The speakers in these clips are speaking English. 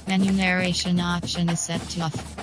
Menu narration option is set to off.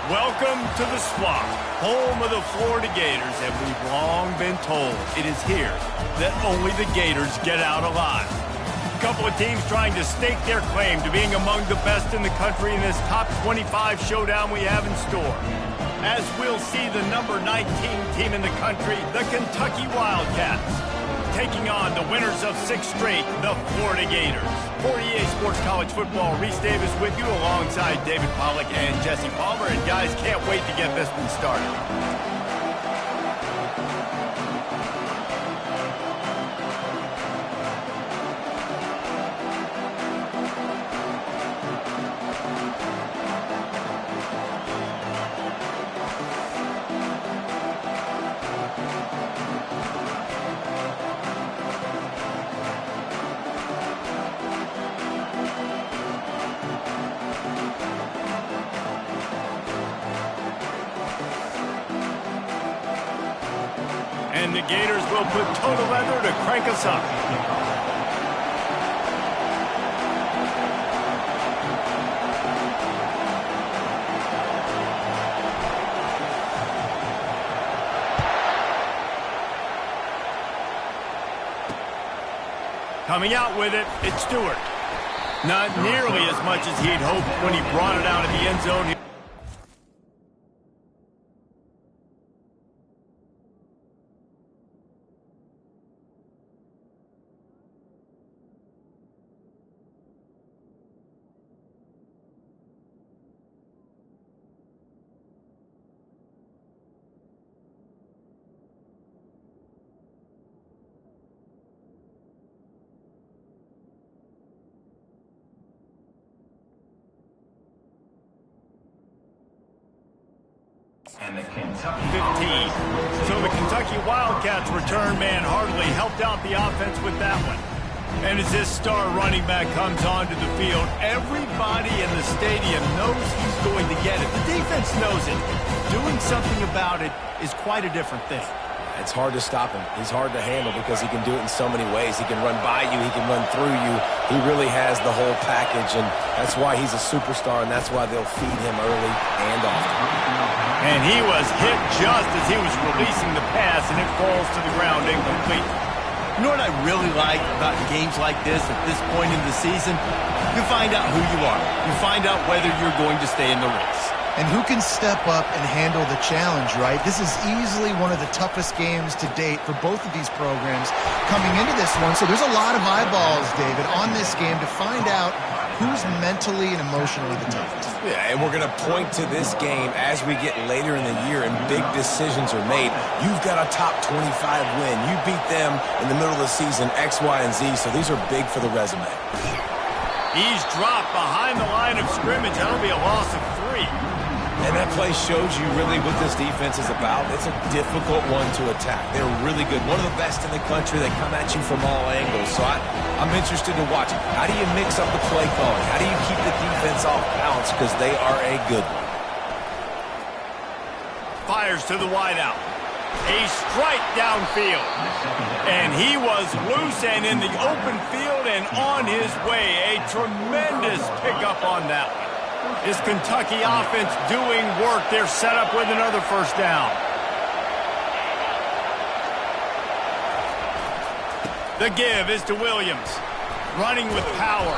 Welcome to the Swamp, home of the Florida Gators, and we've long been told it is here that only the Gators get out alive. A couple of teams trying to stake their claim to being among the best in the country in this top 25 showdown we have in store. As we'll see the number 19 team in the country, the Kentucky Wildcats, taking on the winners of 6 straight, the Florida Gators. For EA Sports College Football, Reese Davis with you alongside David Pollack and Jesse Palmer. And guys, can't wait to get this one started. And the Gators will put total leather to crank us up. Coming out with it, it's Stewart. Not nearly as much as he'd hoped when he brought it out of the end zone. And the Kentucky 15. So the Kentucky Wildcats return man hardly helped out the offense with that one. And as this star running back comes onto the field, everybody in the stadium knows he's going to get it. The defense knows it. Doing something about it is quite a different thing. It's hard to stop him. He's hard to handle because he can do it in so many ways. He can run by you. He can run through you. He really has the whole package, and that's why he's a superstar, and that's why they'll feed him early and often. And he was hit just as he was releasing the pass, and it falls to the ground incomplete. You know what I really like about games like this at this point in the season? You find out who you are. You find out whether you're going to stay in the race. And who can step up and handle the challenge, right? This is easily one of the toughest games to date for both of these programs coming into this one. So there's a lot of eyeballs, David, on this game to find out who's mentally and emotionally the toughest. Yeah, and we're going to point to this game as we get later in the year and big decisions are made. You've got a top 25 win. You beat them in the middle of the season, X, Y, and Z, so these are big for the resume. He's dropped behind the line of scrimmage. That'll be a loss of 3. And that play shows you really what this defense is about. It's a difficult one to attack. They're really good. One of the best in the country. They come at you from all angles. So I'm interested to watch it. How do you mix up the play calling? How do you keep the defense off balance? Because they are a good one. Fires to the wideout. A strike downfield. And he was loose and in the open field and on his way. A tremendous pickup on that one. Is Kentucky offense doing work? They're set up with another first down. The give is to Williams. Running with power.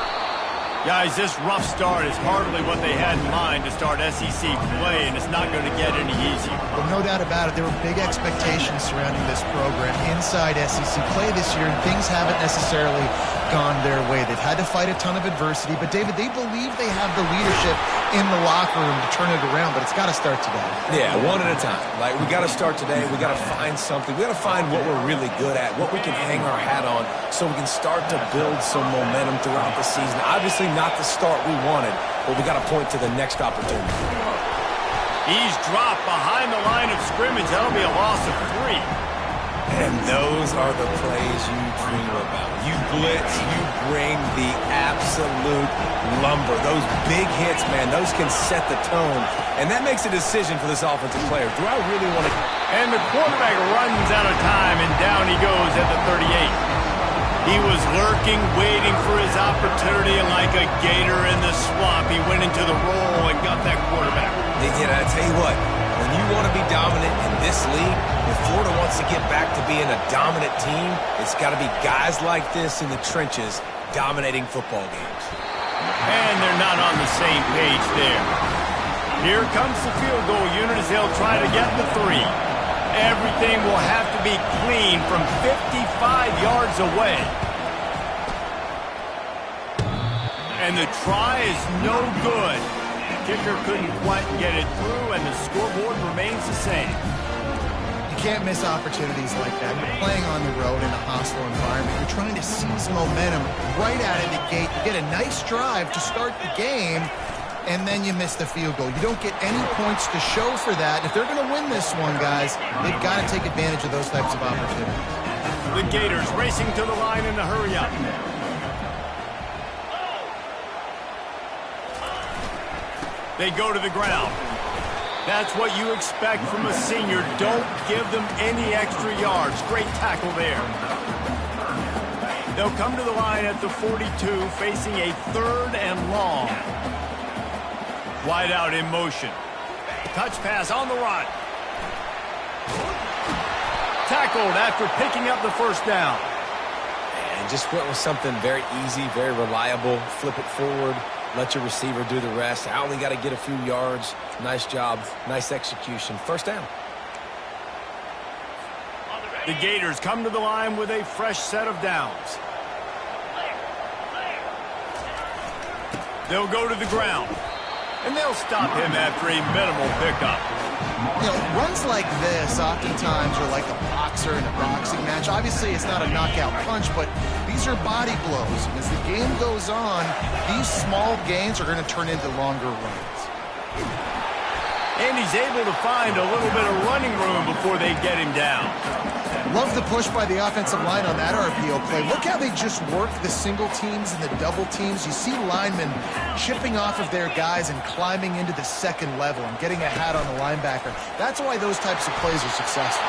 Guys, this rough start is hardly what they had in mind to start SEC play, and it's not going to get any easier. Well, no doubt about it. There were big expectations surrounding this program inside SEC play this year, and things haven't necessarily gone their way. They've had to fight a ton of adversity, but, David, they believe they have the leadership in the locker room to turn it around, but it's got to start today. Yeah, one at a time. Like, we got to start today. We got to find something. We got to find what we're really good at, what we can hang our hat on, so we can start to build some momentum throughout the season. Obviously, not the start we wanted, but we got to point to the next opportunity. He's dropped behind the line of scrimmage. That'll be a loss of 3. And those are the plays you dream about. You blitz, you bring the absolute lumber. Those big hits, man, those can set the tone. And that makes a decision for this offensive player. Do I really want to... And the quarterback runs out of time, and down he goes at the 38. He was lurking, waiting for his opportunity, and like a gator in the swamp, he went into the roll and got that quarterback. I tell you what, when you want to be dominant in this league, if Florida wants to get back to being a dominant team, it's got to be guys like this in the trenches dominating football games. And they're not on the same page there. Here comes the field goal unit as they'll try to get the 3. Everything will have to be clean from 55 yards away. And the try is no good. Kicker couldn't quite get it through, and the scoreboard remains the same. You can't miss opportunities like that. You're playing on the road in a hostile environment. You're trying to seize momentum right out of the gate. You get a nice drive to start the game, and then you miss the field goal. You don't get any points to show for that. If they're going to win this one, guys, they've got to take advantage of those types of opportunities. The Gators racing to the line in a hurry-up. They go to the ground. That's what you expect from a senior. Don't give them any extra yards. Great tackle there. They'll come to the line at the 42, facing a 3rd and long. Wide out in motion. Touch pass on the run. Tackled after picking up the first down. And just went with something very easy, very reliable. Flip it forward. Let your receiver do the rest. I only got to get a few yards. Nice job. Nice execution. First down. The Gators come to the line with a fresh set of downs. They'll go to the ground. And they'll stop him after a minimal pickup. You know, runs like this oftentimes are like a boxer in a boxing match. Obviously, it's not a knockout punch, but these are body blows. As the game goes on, these small gains are going to turn into longer runs. And he's able to find a little bit of running room before they get him down. Love the push by the offensive line on that RPO play. Look how they just work the single teams and the double teams. You see linemen chipping off of their guys and climbing into the second level and getting a hat on the linebacker. That's why those types of plays are successful.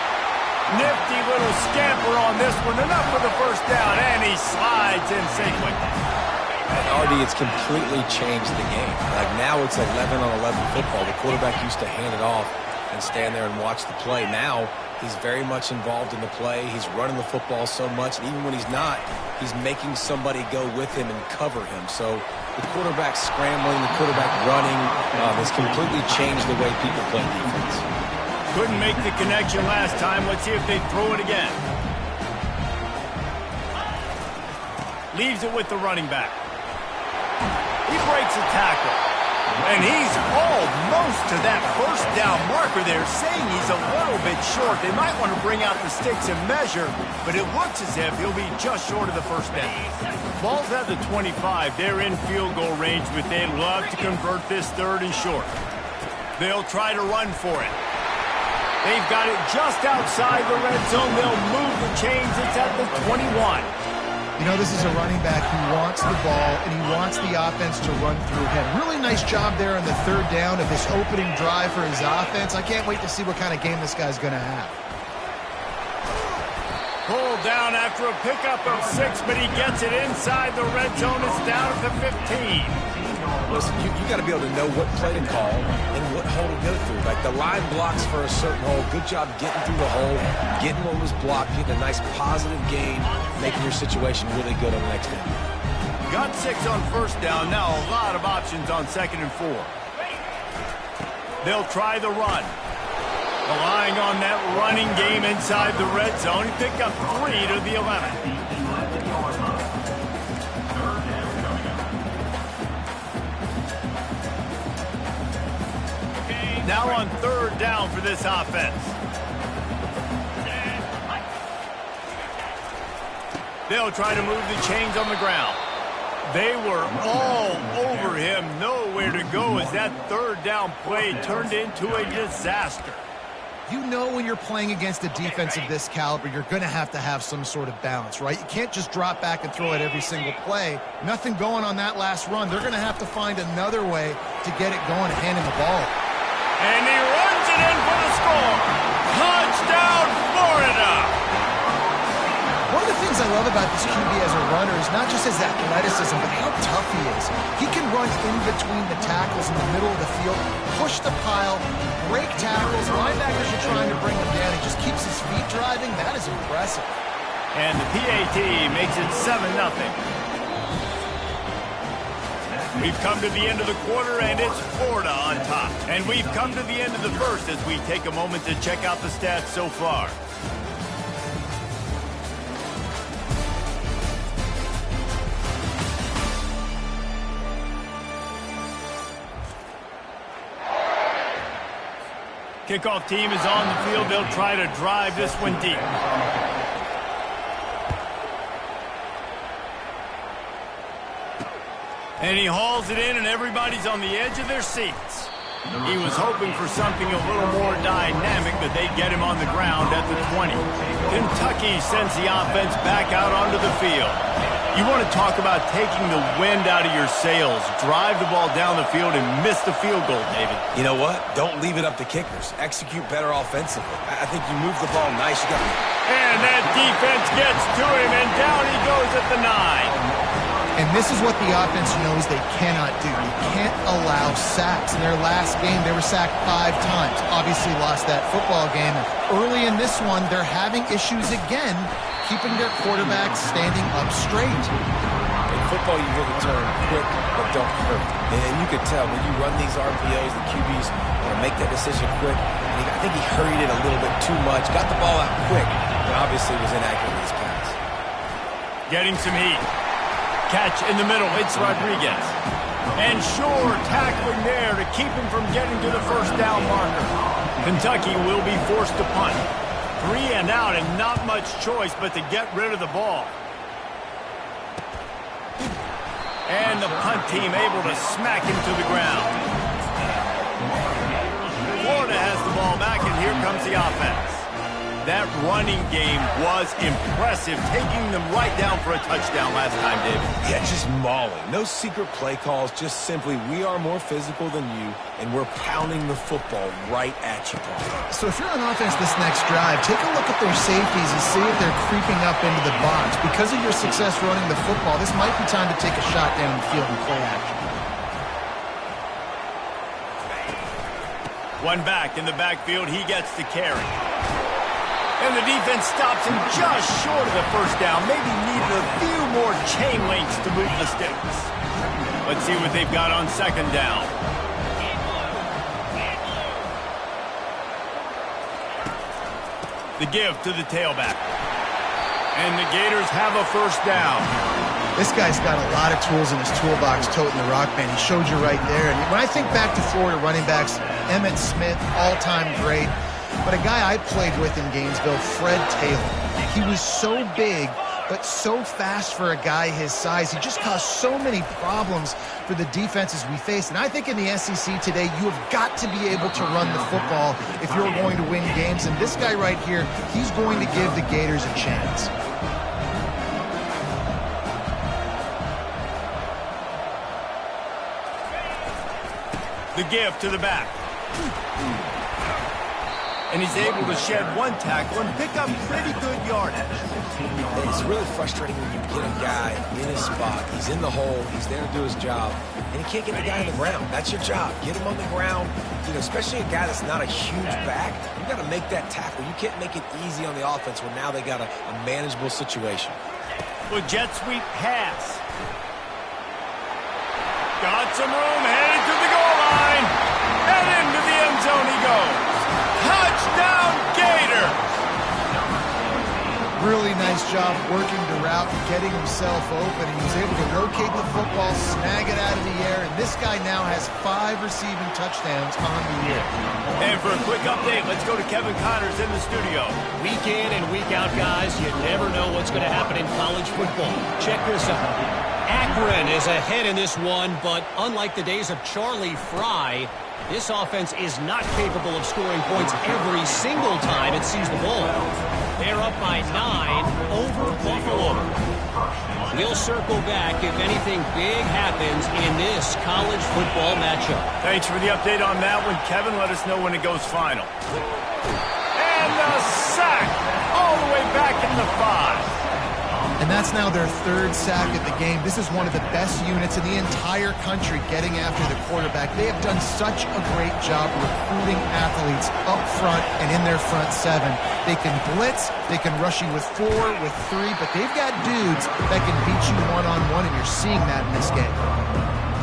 Nifty little scamper on this one. Enough for the first down, and he slides in safely. And Artie, it's completely changed the game. Like now it's 11-on-11 football. The quarterback used to hand it off and stand there and watch the play. Now he's very much involved in the play. He's running the football so much, and even when he's not, he's making somebody go with him and cover him. So the quarterback scrambling, the quarterback running has completely changed the way people play defense. Couldn't make the connection last time. Let's see if they throw it again. Leaves it with the running back. He breaks a tackle. And he's almost to that first down marker there, saying he's a little bit short. They might want to bring out the sticks and measure, but it looks as if he'll be just short of the first down. Ball's at the 25. They're in field goal range, but they'd love to convert this 3rd and short. They'll try to run for it. They've got it just outside the red zone. They'll move the chains. It's at the 21. You know, this is a running back who wants the ball, and he wants the offense to run through him. Really nice job there on the 3rd down of this opening drive for his offense. I can't wait to see what kind of game this guy's going to have. Pulled down after a pickup of 6, but he gets it inside the red zone. It's down at the 15. Listen, you got to be able to know what play to call and what hole to go through. Like the line blocks for a certain hole. Good job getting through the hole, getting what was blocked, getting a nice positive gain, making your situation really good on the next down. Got 6 on first down. Now a lot of options on 2nd and 4. They'll try the run. Relying on that running game inside the red zone. He picked up 3 to the 11. Now on 3rd down for this offense. They'll try to move the chains on the ground. They were all over him, nowhere to go as that third down play turned into a disaster. You know when you're playing against a defense of this caliber, you're going to have some sort of balance, right? You can't just drop back and throw it every single play. Nothing going on that last run. They're going to have to find another way to get it going and hand him the ball. And he runs it in for the score. Touchdown, Florida! One of the things I love about this QB as a runner is not just his athleticism, but how tough he is. He can run in between the tackles in the middle of the field, push the pile, break tackles. Linebackers are trying to bring him down. He just keeps his feet driving. That is impressive. And the PAT makes it 7-0. We've come to the end of the quarter, and it's Florida on top. And we've come to the end of the first as we take a moment to check out the stats so far. Kickoff team is on the field. They'll try to drive this one deep. And he hauls it in, and everybody's on the edge of their seats. He was hoping for something a little more dynamic, but they get him on the ground at the 20. Kentucky sends the offense back out onto the field. You want to talk about taking the wind out of your sails. Drive the ball down the field and miss the field goal, David. You know what? Don't leave it up to kickers. Execute better offensively. I think you move the ball nice. You got. And that defense gets to him, and down he goes at the 9. And this is what the offense knows they cannot do. They can't allow sacks. In their last game, they were sacked 5 times. Obviously lost that football game. Early in this one, they're having issues again, keeping their quarterbacks standing up straight. In football, you really turn quick, but don't hurt. And you could tell when you run these RPOs, the QBs want to make that decision quick. And I think he hurried it a little bit too much, got the ball out quick, but obviously was inaccurate in his pass. Getting some heat. Catch in the middle, it's Rodriguez. And Shore tackling there to keep him from getting to the first down marker. Kentucky will be forced to punt. 3 and out and not much choice but to get rid of the ball. And the punt team able to smack him to the ground. Florida has the ball back, and here comes the offense. That running game was impressive, taking them right down for a touchdown last time, David. Yeah, just mauling. No secret play calls, just simply we are more physical than you, and we're pounding the football right at you, Paul. So if you're on offense this next drive, take a look at their safeties and see if they're creeping up into the box. Because of your success running the football, this might be time to take a shot down the field and play action. One back in the backfield, he gets to carry. And the defense stops him just short of the first down. Maybe needed a few more chain links to move the sticks. Let's see what they've got on second down. The give to the tailback. And the Gators have a first down. This guy's got a lot of tools in his toolbox toting the rock band. He showed you right there. And when I think back to Florida running backs, Emmitt Smith, all-time great. But a guy I played with in Gainesville, Fred Taylor. He was so big, but so fast for a guy his size. He just caused so many problems for the defenses we faced. And I think in the SEC today, you have got to be able to run the football if you're going to win games. And this guy right here, he's going to give the Gators a chance. The give to the back. And he's able to shed one tackle and pick up pretty good yardage. It's really frustrating when you get a guy in his spot. He's in the hole. He's there to do his job. And he can't get the guy on the ground. That's your job. Get him on the ground. You know, especially a guy that's not a huge back. You got to make that tackle. You can't make it easy on the offense when now they got a manageable situation. Well, jet sweep pass. Got some room, headed to the goal line. And into the end zone he goes. Touchdown, Gators! really nice job working the route and getting himself open. He was able to locate the football, snag it out of the air, and this guy now has 5 receiving touchdowns on the year. And for a quick update, let's go to Kevin Connors in the studio. Week in and week out, guys, you never know what's going to happen in college football. Check this out. Akron is ahead in this one, but unlike the days of Charlie Fry, this offense is not capable of scoring points every single time it sees the ball. They're up by 9 over Buffalo. We'll circle back if anything big happens in this college football matchup. Thanks for the update on that one, Kevin. Let us know when it goes final. And the sack all the way back in the 5. And that's now their 3rd sack of the game. This is one of the best units in the entire country getting after the quarterback. They have done such a great job recruiting athletes up front and in their front 7. They can blitz, they can rush you with 4, with 3, but they've got dudes that can beat you one-on-one, and you're seeing that in this game.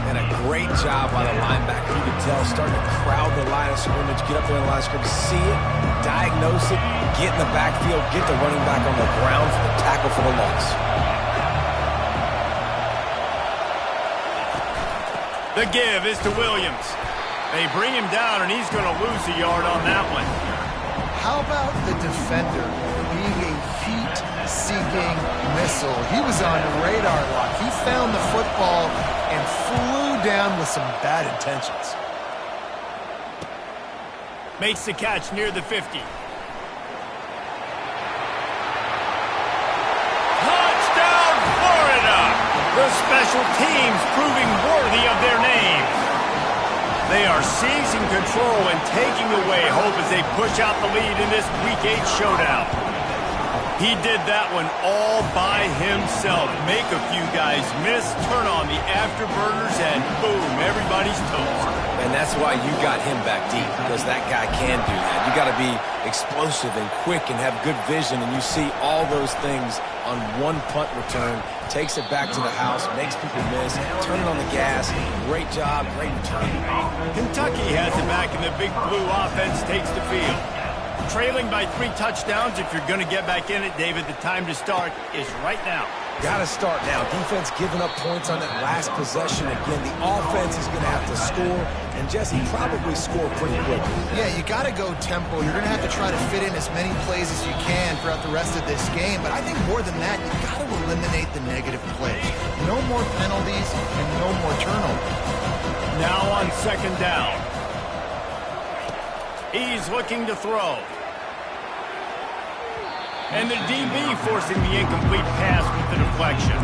And a great job by the linebacker. You can tell, starting to crowd the line of scrimmage, get up there in the line of scrimmage, see it, diagnose it, get in the backfield, get the running back on the ground for the tackle for the loss. The give is to Williams. They bring him down, and he's going to lose a yard on that one. How about the defender being a heat-seeking missile? He was on radar lock. He found the football and flew down with some bad intentions. Makes the catch near the 50. Touchdown, Florida! The special teams proving worthy of their names. They are seizing control and taking away hope as they push out the lead in this Week 8 showdown. He did that one all by himself. Make a few guys miss, turn on the afterburners, and boom, everybody's toast. And that's why you got him back deep, because that guy can do that. You got to be explosive and quick and have good vision, and you see all those things on one punt return. Takes it back to the house, makes people miss, turning on the gas. Great job, great return. Kentucky has it back, and the Big Blue offense takes the field. Trailing by 3 touchdowns. If you're going to get back in it, David, the time to start is right now. Got to start now. Defense giving up points on that last possession. Again, the offense is going to have to score, and Jesse probably score pretty quickly. Yeah, you got to go tempo. You're going to have to try to fit in as many plays as you can throughout the rest of this game. But I think more than that, you got to eliminate the negative plays. No more penalties and no more turnovers. Now on 2nd down. He's looking to throw. And the DB forcing the incomplete pass with the deflection.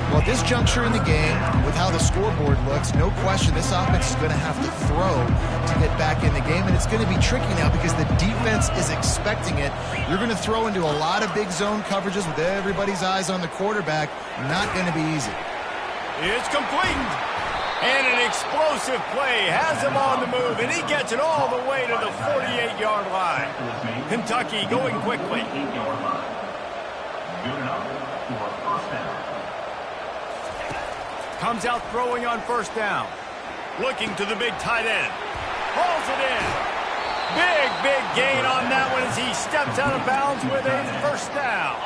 Well, at this juncture in the game, with how the scoreboard looks, no question this offense is going to have to throw to get back in the game, and it's going to be tricky now because the defense is expecting it. You're going to throw into a lot of big zone coverages with everybody's eyes on the quarterback. Not going to be easy. It's complete. And an explosive play has him on the move, and he gets it all the way to the 48-yard line. Kentucky going quickly. Comes out throwing on 1st down. Looking to the big tight end. Hauls it in. Big gain on that one as he steps out of bounds with a 1st down.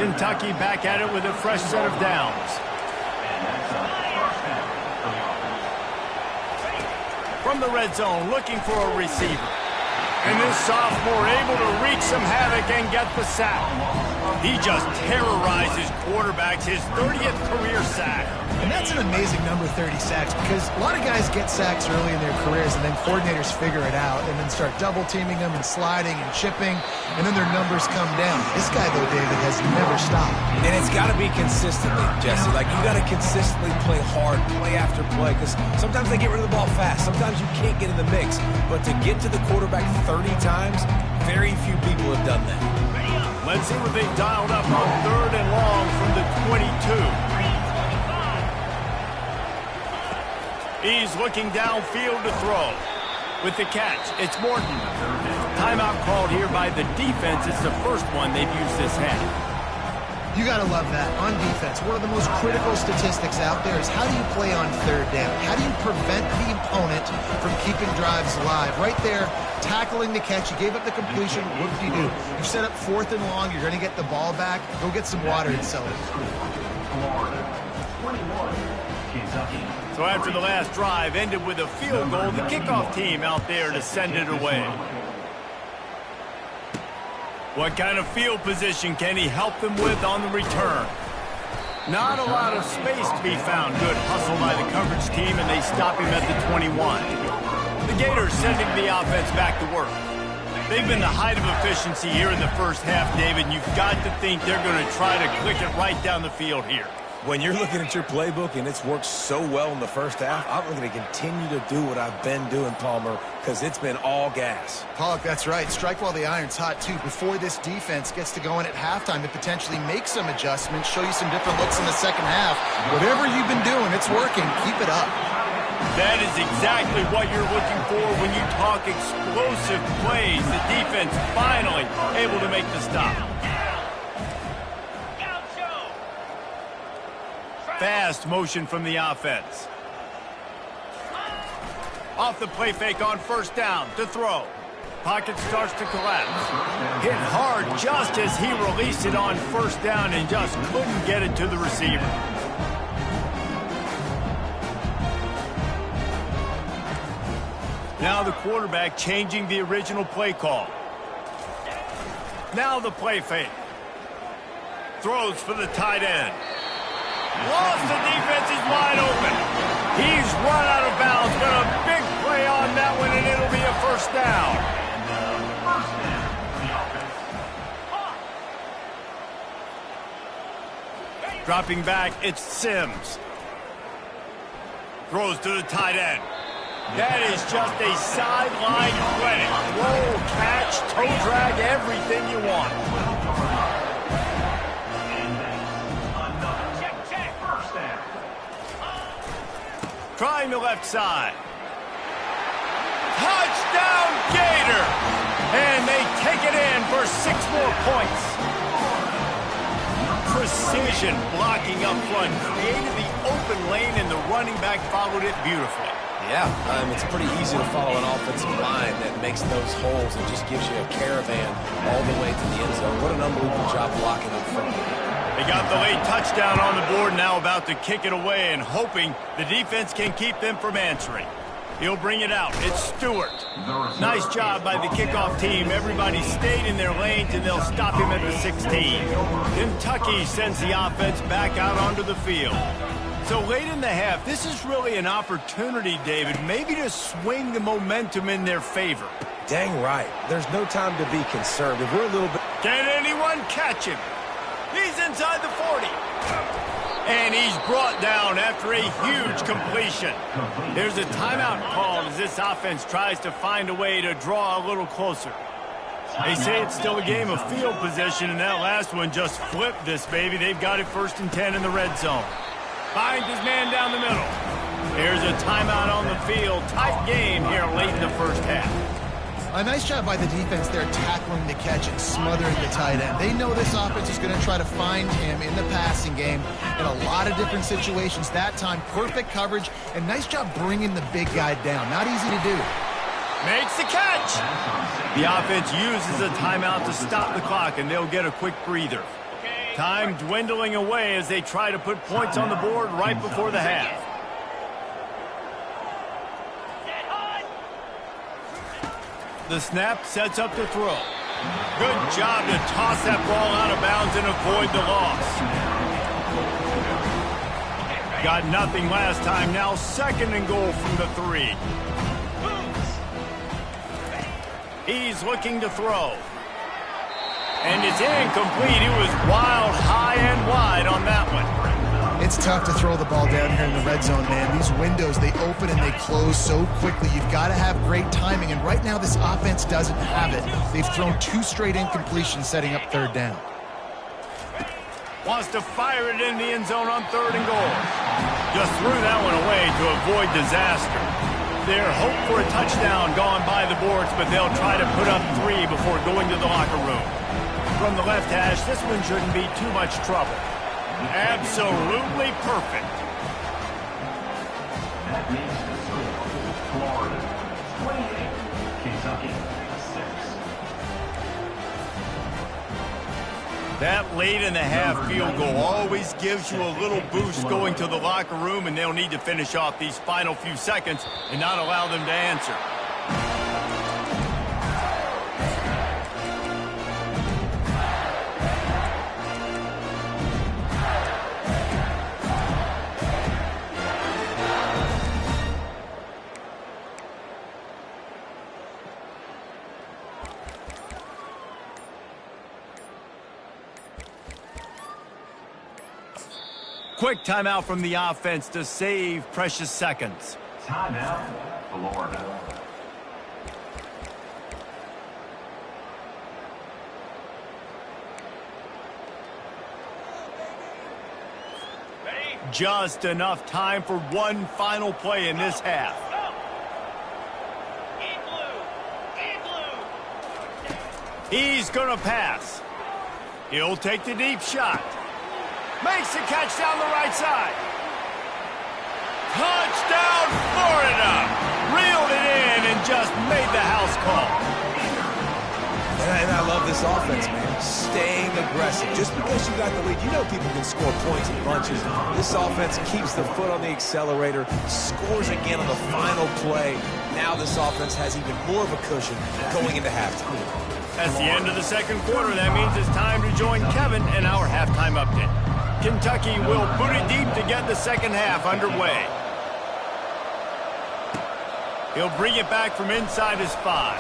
Kentucky back at it with a fresh set of downs. From the red zone, looking for a receiver. And this sophomore able to wreak some havoc and get the sack. He just terrorizes quarterbacks, his 30th career sack. And that's an amazing number, 30 sacks, because a lot of guys get sacks early in their careers, and then coordinators figure it out and then start double-teaming them and sliding and chipping, and then their numbers come down. This guy, though, David, has never stopped. And it's got to be consistently, Jesse. Like, you got to consistently play hard, play after play, because sometimes they get rid of the ball fast. Sometimes you can't get in the mix. But to get to the quarterback 30 times, very few people have done that. Let's see what they've dialed up on 3rd and long from the 22. He's looking downfield to throw. With the catch, it's Morton. Timeout called here by the defense. It's the first one they've used this half. You got to love that. On defense, one of the most critical statistics out there is how do you play on third down? How do you prevent the opponent from keeping drives alive? Right there, tackling the catch. You gave up the completion. What do? You set up 4th and long. You're going to get the ball back. Go get some water and sell it. So after the last drive ended with a field goal, the kickoff team out there to send it away. What kind of field position can he help them with on the return? Not a lot of space to be found. Good hustle by the coverage team, and they stop him at the 21. The Gators sending the offense back to work. They've been the height of efficiency here in the first half, David, and you've got to think they're going to try to click it right down the field here. When you're looking at your playbook and it's worked so well in the first half, I'm going to continue to do what I've been doing, Palmer, because it's been all gas. Pollock, that's right. Strike while the iron's hot, too. Before this defense gets to going at halftime to potentially make some adjustments, show you some different looks in the second half. Whatever you've been doing, it's working. Keep it up. That is exactly what you're looking for when you talk explosive plays. The defense finally able to make the stop. Fast motion from the offense. Off the play fake on first down to throw. Pocket starts to collapse. Hit hard just as he released it on first down and just couldn't get it to the receiver. Now the quarterback changing the original play call. Now the play fake. Throws for the tight end. Lost, the defense is wide open. He's run out of bounds, but a big play on that one, and it'll be a first down. Dropping back, it's Sims. Throws to the tight end. That is just a sideline credit. Roll, catch, toe drag, everything you want. Trying the left side. Touchdown, Gator! And they take it in for 6 more points. Precision blocking up front. Created the open lane, and the running back followed it beautifully. Yeah, it's pretty easy to follow an offensive line that makes those holes and just gives you a caravan all the way to the end zone. What an unbelievable job blocking up front. They got the late touchdown on the board, now about to kick it away and hoping the defense can keep them from answering. He'll bring it out. It's Stewart. Nice job by the kickoff team. Everybody stayed in their lanes, and they'll stop him at the 16. Kentucky sends the offense back out onto the field. So late in the half, this is really an opportunity, David, maybe to swing the momentum in their favor. Dang right. There's no time to be conservative. We're a little bit... Can anyone catch him? He's inside the 40. And he's brought down after a huge completion. There's a timeout called as this offense tries to find a way to draw a little closer. They say it's still a game of field position, and that last one just flipped this baby. They've got it 1st and 10 in the red zone. Finds his man down the middle. Here's a timeout on the field. Tight game here late in the first half. A nice job by the defense there tackling the catch and smothering the tight end. They know this offense is going to try to find him in the passing game in a lot of different situations. That time, perfect coverage, and nice job bringing the big guy down. Not easy to do. Makes the catch. The offense uses a timeout to stop the clock, and they'll get a quick breather. Time dwindling away as they try to put points on the board right before the half. The snap sets up the throw. Good job to toss that ball out of bounds and avoid the loss. Got nothing last time. Now 2nd and goal from the 3. He's looking to throw. And it's incomplete. It was wild, high and wide on that one. It's tough to throw the ball down here in the red zone, man. These windows, they open and they close so quickly. You've got to have great timing, and right now this offense doesn't have it. They've thrown 2 straight incompletions setting up 3rd down. Wants to fire it in the end zone on 3rd and goal. Just threw that one away to avoid disaster. Their hope for a touchdown gone by the boards, but they'll try to put up 3 before going to the locker room. from the left hash. This one shouldn't be too much trouble. Absolutely perfect. That means the score, Florida 28, Kentucky 6. That late in the half field goal always gives you a little boost going to the locker room, and they'll need to finish off these final few seconds and not allow them to answer. Quick timeout from the offense to save precious seconds. Timeout, Florida. Just enough time for one final play in this half. He's gonna pass. He'll take the deep shot. Makes the catch down the right side. Touchdown, Florida! Reeled it in and just made the house call. And I love this offense, man. Staying aggressive. Just because you got the lead, you know people can score points in bunches. This offense keeps the foot on the accelerator, scores again on the final play. Now this offense has even more of a cushion going into halftime. That's the end of the second quarter. That means it's time to join Kevin in our halftime update. Kentucky will boot it deep to get the second half underway. He'll bring it back from inside his 5.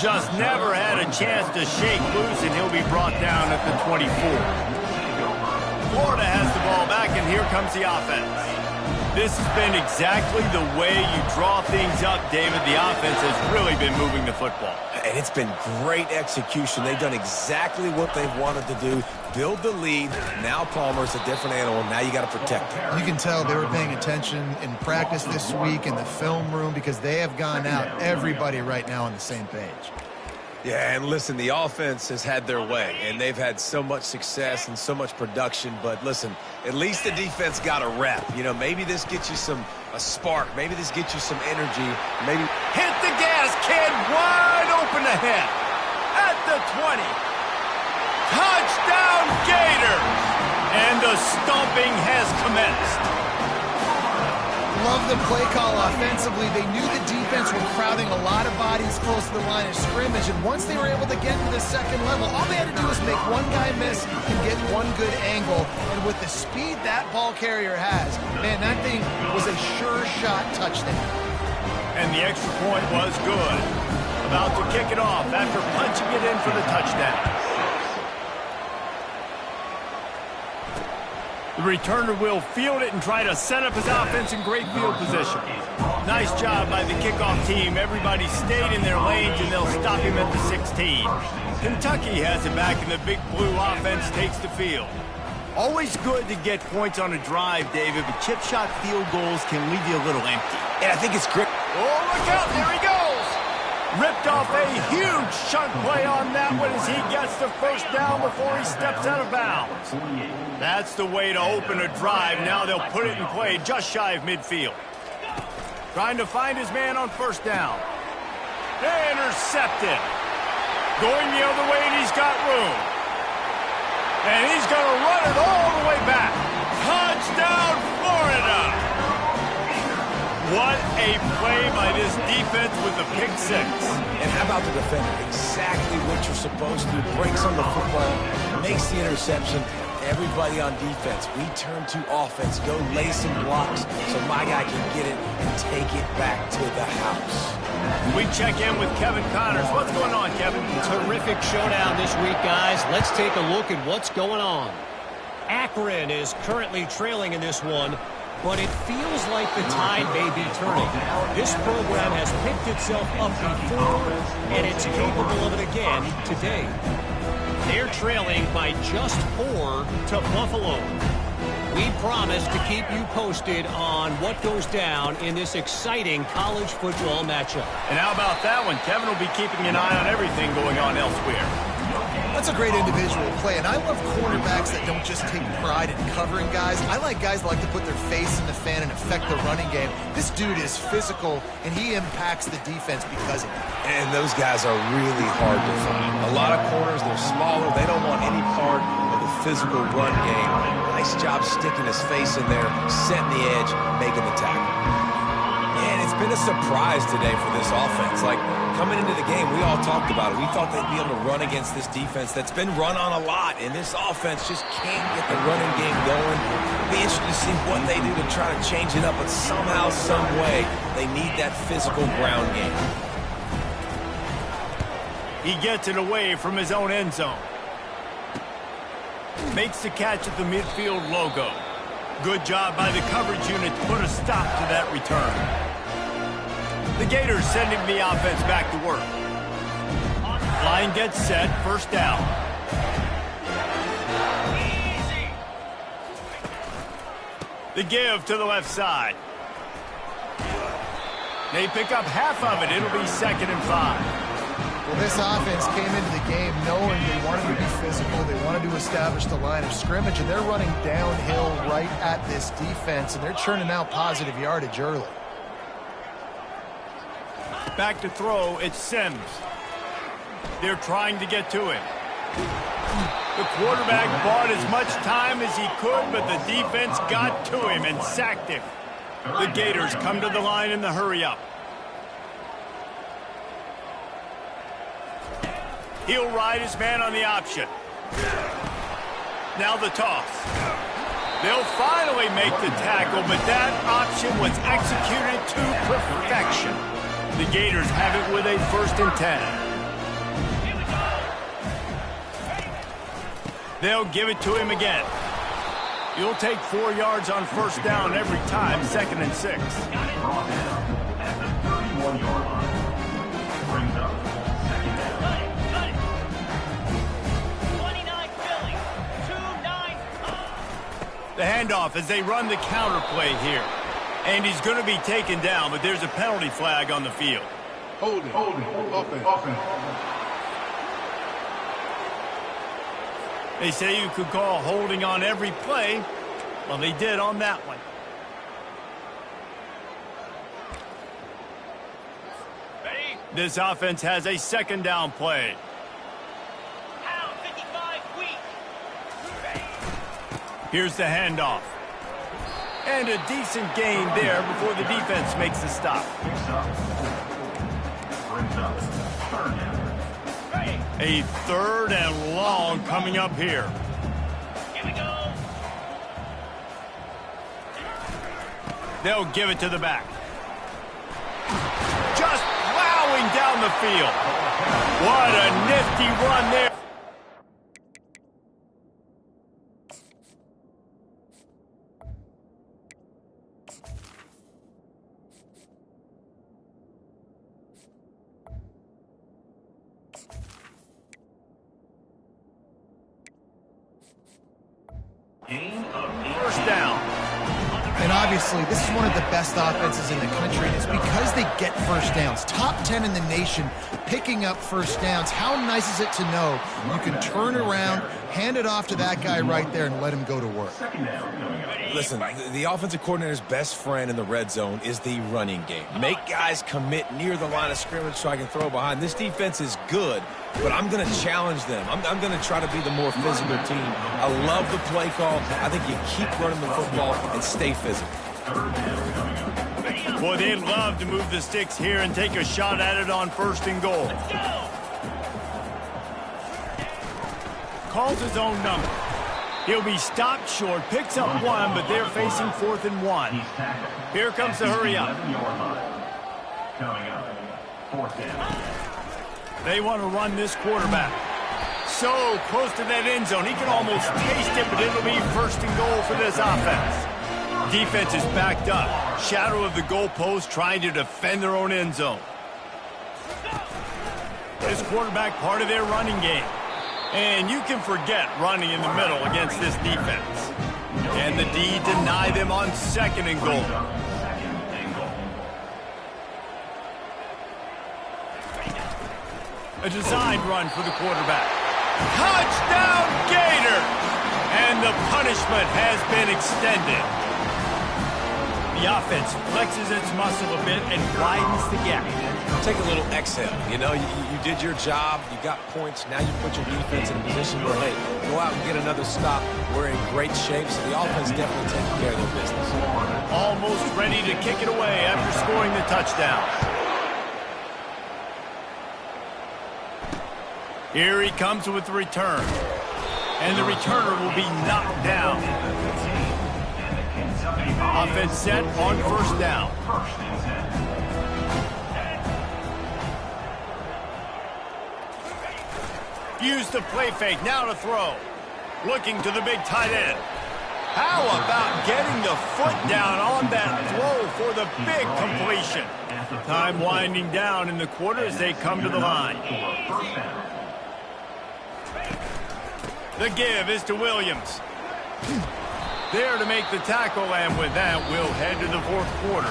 Just never had a chance to shake loose, and he'll be brought down at the 24. Florida has the ball back, and here comes the offense. This has been exactly the way you draw things up, David. The offense has really been moving the football. And it's been great execution. They've done exactly what they've wanted to do. Build the lead. Now Palmer's a different animal. Now you got to protect him. You can tell they were paying attention in practice this week in the film room because they have gone out, everybody right now on the same page. Yeah, and listen, the offense has had their way, and they've had so much success and so much production. But listen, at least the defense got a rep. You know, maybe this gets you a spark. Maybe this gets you some energy. Maybe hit the gas, kid. Wide open ahead. At the 20. Touchdown, Gators! And the stomping has commenced. Love the play call offensively. They knew the defense were crowding a lot of bodies close to the line of scrimmage, and once they were able to get to the second level, all they had to do was make one guy miss and get one good angle. And with the speed that ball carrier has, man, that thing was a sure shot touchdown. And the extra point was good. About to kick it off after punching it in for the touchdown. The returner will field it and try to set up his offense in great field position. Nice job by the kickoff team. Everybody stayed in their lanes, and they'll stop him at the 16. Kentucky has it back, and the big blue offense takes the field. Always good to get points on a drive, David, but chip shot field goals can leave you a little empty. And I think it's great. Oh, look out. There he goes. Ripped off a huge chunk play on that one as he gets the first down before he steps out of bounds. That's the way to open a drive. Now they'll put it in play just shy of midfield. Trying to find his man on first down. Intercepted. Going the other way, and he's got room. And he's going to run it all the way back. Touchdown, Florida! What a play by this defense with the pick 6. And how about the defender? Exactly what you're supposed to do. Breaks on the football, makes the interception. Everybody on defense, we turn to offense. Go lay some blocks so my guy can get it and take it back to the house. We check in with Kevin Connors. What's going on, Kevin? Terrific showdown this week, guys. Let's take a look at what's going on. Akron is currently trailing in this one, but it feels like the tide may be turning. This program has picked itself up before, and it's capable of it again today. They're trailing by just 4 to Buffalo. We promise to keep you posted on what goes down in this exciting college football matchup. And how about that one? Kevin will be keeping an eye on everything going on elsewhere. That's a great individual play, and I love cornerbacks that don't just take pride in covering guys. I like guys that like to put their face in the fan and affect the running game. This dude is physical, and he impacts the defense because of it. And those guys are really hard to find. A lot of corners, they're smaller. They don't want any part of the physical run game. Nice job sticking his face in there, setting the edge, making the tackle. And it's been a surprise today for this offense. Like, coming into the game, we all talked about it. We thought they'd be able to run against this defense that's been run on a lot, and this offense just can't get the running game going. It'll be interesting to see what they do to try to change it up, but somehow, some way, they need that physical ground game. He gets it away from his own end zone. Makes the catch at the midfield logo. Good job by the coverage unit to put a stop to that return. The Gators sending the offense back to work. Line gets set, first down. The give to the left side. They pick up half of it. It'll be 2nd and 5. Well, this offense came into the game knowing they wanted to be physical. They wanted to establish the line of scrimmage, and they're running downhill right at this defense, and they're churning out positive yardage early. Back to throw, it's Sims. They're trying to get to him. The quarterback bought as much time as he could, but the defense got to him and sacked him. The Gators come to the line in the hurry-up. He'll ride his man on the option. Now the toss. They'll finally make the tackle, but that option was executed to perfection. The Gators have it with a 1st and 10. They'll give it to him again. You'll take 4 yards on first down every time, 2nd and 6. Brought down at the 31-yard line. Brings up 2nd down. The handoff as they run the counter play here. And he's going to be taken down, but there's a penalty flag on the field. Holding. Offense. They say you could call holding on every play. Well, they did on that one. Ready? This offense has a 2nd down play. Here's the handoff. And a decent gain there before the defense makes the stop. Brings up 3rd down. A 3rd and long coming up here. Here we go. They'll give it to the back. Just plowing down the field. What a nifty run there. First down. And obviously, this is one of the best offenses in the country, and it's because they get first downs. Top 10 in the nation, picking up first downs. How nice is it to know you can turn around, hand it off to that guy right there, and let him go to work? Listen, the offensive coordinator's best friend in the red zone is the running game. Make guys commit near the line of scrimmage so I can throw behind. This defense is good, but I'm going to challenge them. I'm going to try to be the more physical team. I love the play call. I think you keep running the football and stay physical. Boy, they'd love to move the sticks here and take a shot at it on 1st and goal. Calls his own number. He'll be stopped short, picks up 1, but they're facing 4th and 1. Here comes the hurry up. Coming up, 4th down. They want to run this quarterback. So close to that end zone. He can almost taste it, but it'll be 1st and goal for this offense. Defense is backed up. Shadow of the goalpost trying to defend their own end zone. This quarterback part of their running game. And you can forget running in the middle against this defense. And the D deny them on 2nd and goal. A designed run for the quarterback. Touchdown, Gator! And the punishment has been extended. The offense flexes its muscle a bit and widens the gap. Take a little exhale. You know, you did your job. You got points. Now you put your defense in a position where, hey, go out and get another stop. We're in great shape, so the offense definitely taking care of their business. Almost ready to kick it away after scoring the touchdown. Here he comes with the return. And the returner will be knocked down. Offense set on first down. Use the play fake, now to throw. Looking to the big tight end. How about getting the foot down on that throw for the big completion? Time winding down in the quarter as they come to the line. The give is to Williams. There to make the tackle, and with that, we'll head to the fourth quarter.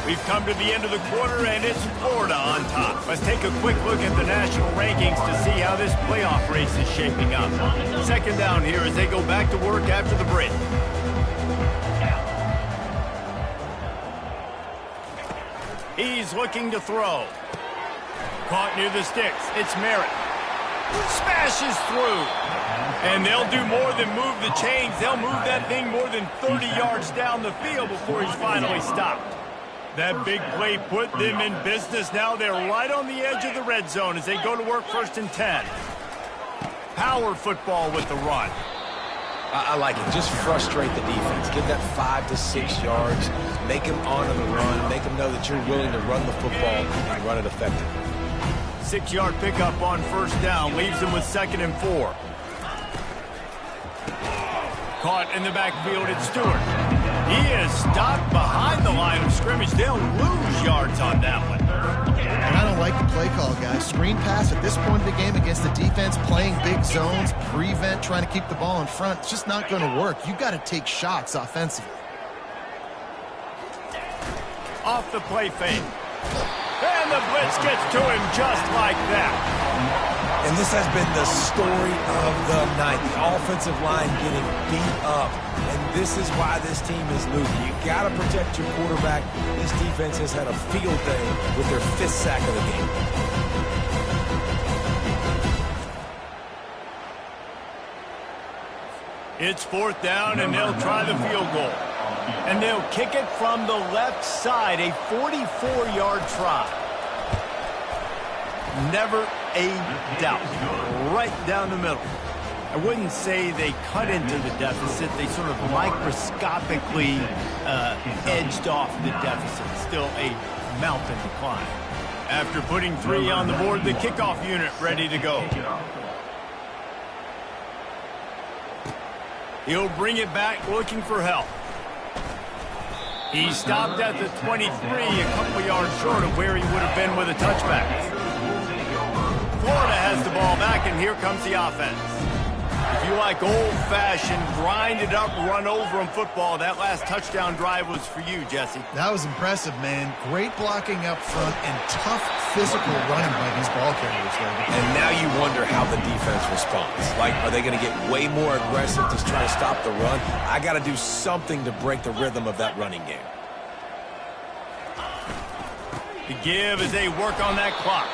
We've come to the end of the quarter, and it's Florida on top. Let's take a quick look at the national rankings to see how this playoff race is shaping up. Second down here as they go back to work after the break. He's looking to throw. Caught near the sticks. It's Merritt. Smashes through. And they'll do more than move the chains. They'll move that thing more than 30 yards down the field before he's finally stopped. That big play put them in business. Now they're right on the edge of the red zone as they go to work first and 10. Power football with the run. I like it. Just frustrate the defense. Give that 5 to 6 yards. Make them honor the run. Make them know that you're willing to run the football and run it effectively. 6-yard pickup on first down. Leaves them with 2nd and 4. Caught in the backfield, it's Stewart. He is stopped behind the line of scrimmage. They'll lose yards on that one. And I don't like the play call, guys. Screen pass at this point of the game against the defense, playing big zones, prevent, trying to keep the ball in front. It's just not going to work. You got to take shots offensively. Off the play fake. And the blitz gets to him just like that. And this has been the story of the night. The offensive line getting beat up. And this is why this team is losing. You got to protect your quarterback. This defense has had a field day with their 5th sack of the game. It's 4th down, and they'll try the field goal. And they'll kick it from the left side, a 44-yard try. Never a doubt. Right down the middle. I wouldn't say they cut into the deficit. They sort of microscopically edged off the deficit. Still a mountain to climb. After putting 3 on the board, the kickoff unit ready to go. He'll bring it back looking for help. He stopped at the 23, a couple yards short of where he would have been with a touchback. Florida has the ball back, and here comes the offense. If you like old-fashioned, grind-it-up, run-over-'em football, that last touchdown drive was for you, Jesse. That was impressive, man. Great blocking up front and tough physical running by these ball carriers. And now you wonder how the defense responds. Like, are they going to get way more aggressive to try to stop the run? I got to do something to break the rhythm of that running game. The give as they work on that clock.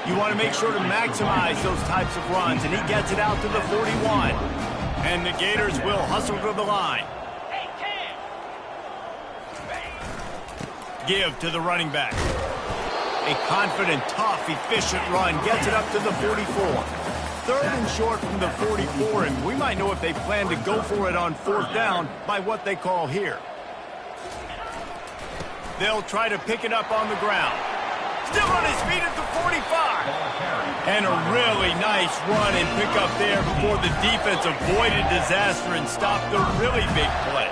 You want to make sure to maximize those types of runs, and he gets it out to the 41. And the Gators will hustle to the line. Give to the running back. A confident, tough, efficient run gets it up to the 44. 3rd and short from the 44, and we might know if they plan to go for it on 4th down by what they call here. They'll try to pick it up on the ground. Still on his feet at the 45. And a really nice run and pick up there before the defense avoided disaster and stopped the really big play.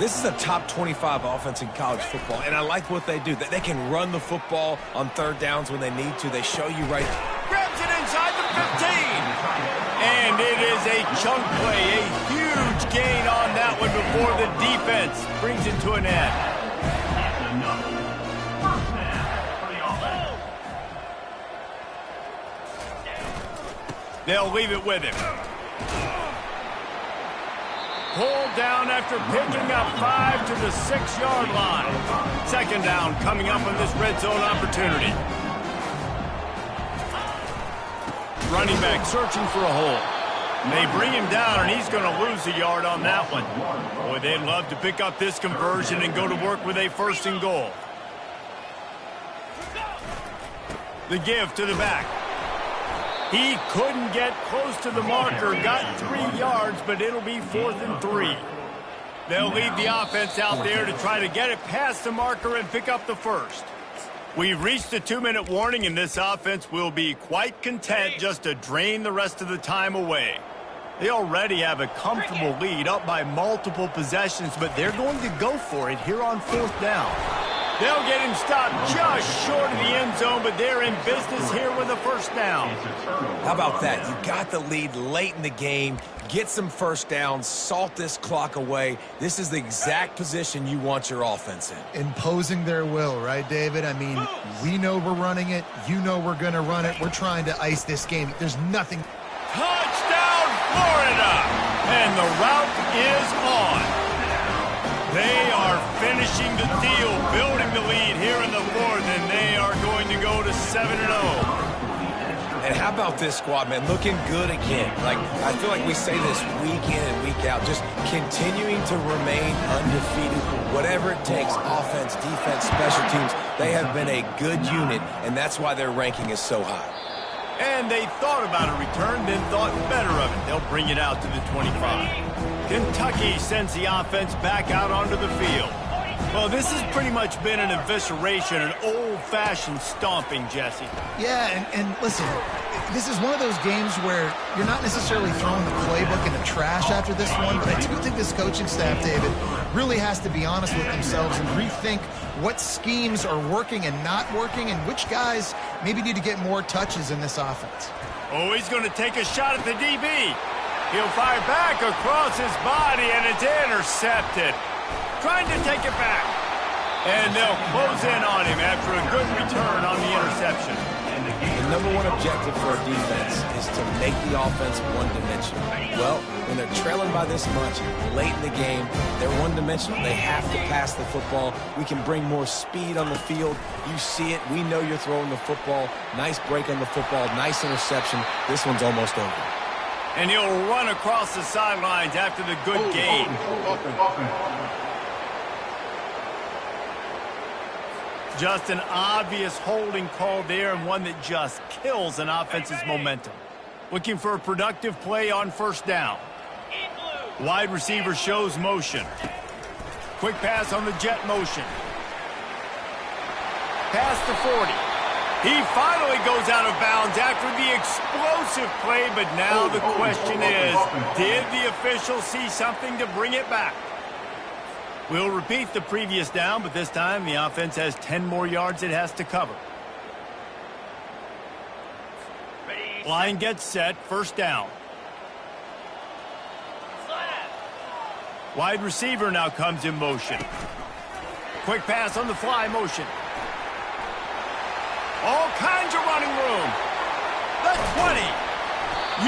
This is a top 25 offense in college football, and I like what they do. They can run the football on 3rd downs when they need to. They show you right. Grabs it inside the 15. And it is a chunk play, a huge gain on that one before the defense brings it to an end. They'll leave it with him. Pulled down after picking up 5 to the 6-yard line. Second down coming up on this red zone opportunity. Running back searching for a hole. They bring him down, and he's going to lose a yard on that one. Boy, they'd love to pick up this conversion and go to work with a 1st and goal. The give to the back. He couldn't get close to the marker, got 3 yards, but it'll be 4th and 3. They'll leave the offense out there to try to get it past the marker and pick up the 1st. We've reached the 2-minute warning, and this offense will be quite content just to drain the rest of the time away. They already have a comfortable lead up by multiple possessions, but they're going to go for it here on 4th down. They'll get him stopped just short of the end zone, but they're in business here with a 1st down. How about that? You got the lead late in the game. Get some 1st downs. Salt this clock away. This is the exact position you want your offense in. Imposing their will, right, David? I mean, we know we're running it. You know we're going to run it. We're trying to ice this game. There's nothing. Touchdown, Florida! And the route is on. They are finishing the deal, building the lead here in the 4th, and they are going to go to 7-0. And how about this squad, man? Looking good again. Like, I feel like we say this week in and week out, just continuing to remain undefeated. Whatever it takes, offense, defense, special teams, they have been a good unit, and that's why their ranking is so high. And they thought about a return, then thought better of it. They'll bring it out to the 25. Kentucky sends the offense back out onto the field. Well, this has pretty much been an evisceration, an old-fashioned stomping, Jesse. Yeah, and listen, this is one of those games where you're not necessarily throwing the playbook in the trash after this one, but I do think this coaching staff, David, really has to be honest with themselves and rethink what schemes are working and not working and which guys maybe need to get more touches in this offense. Oh, he's going to take a shot at the DB. He'll fire back across his body, and it's intercepted. Trying to take it back. And they'll close in on him after a good return on the interception. The #1 objective for a defense is to make the offense one-dimensional. Well, when they're trailing by this much late in the game, they're one-dimensional. They have to pass the football. We can bring more speed on the field. You see it. We know you're throwing the football. Nice break on the football. Nice interception. This one's almost over. And he'll run across the sidelines after the good gain. Just an obvious holding call there, and one that just kills an offense's momentum. Looking for a productive play on 1st down. Wide receiver shows motion. Quick pass on the jet motion. Past the 40. He finally goes out of bounds after the explosive play, but now the question is, did the official see something to bring it back? We'll repeat the previous down, but this time the offense has 10 more yards it has to cover. Line gets set, 1st down. Wide receiver now comes in motion. Quick pass on the fly motion. All kinds of running room. The 20.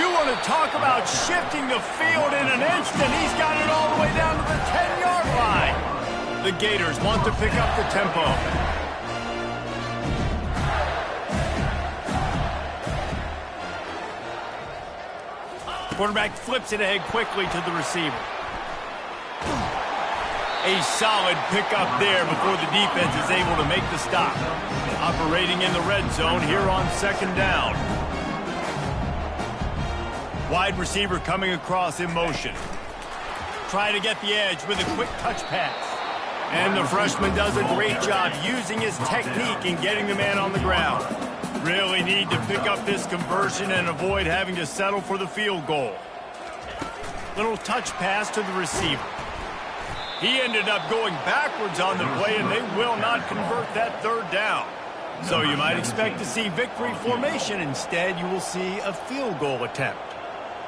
You want to talk about shifting the field in an instant. He's got it all the way down to the 10-yard line. The Gators want to pick up the tempo. Quarterback flips it ahead quickly to the receiver. A solid pickup there before the defense is able to make the stop. Operating in the red zone here on 2nd down. Wide receiver coming across in motion. Trying to get the edge with a quick touch pass. And the freshman does a great job using his technique and getting the man on the ground. Really need to pick up this conversion and avoid having to settle for the field goal. Little touch pass to the receiver. He ended up going backwards on the play, and they will not convert that 3rd down. So you might expect to see victory formation. Instead, you will see a field goal attempt.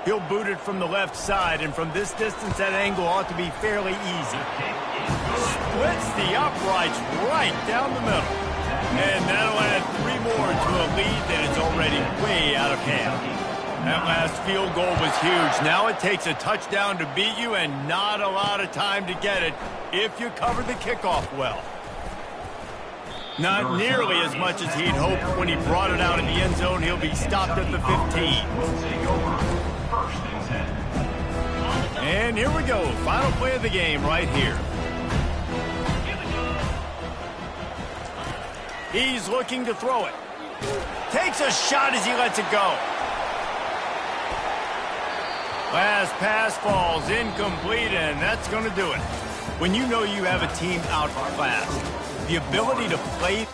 He'll boot it from the left side, and from this distance, that angle ought to be fairly easy. Splits the uprights right down the middle. And that'll add 3 more to a lead that is already way out of hand. That last field goal was huge. Now it takes a touchdown to beat you and not a lot of time to get it if you cover the kickoff well. Not nearly as much as he'd hoped when he brought it out in the end zone. He'll be stopped at the 15. Will take over. First and 10. And here we go. Final play of the game right here. He's looking to throw it. Takes a shot as he lets it go. Last pass falls incomplete, and that's going to do it. When you know you have a team outclassed, the ability to play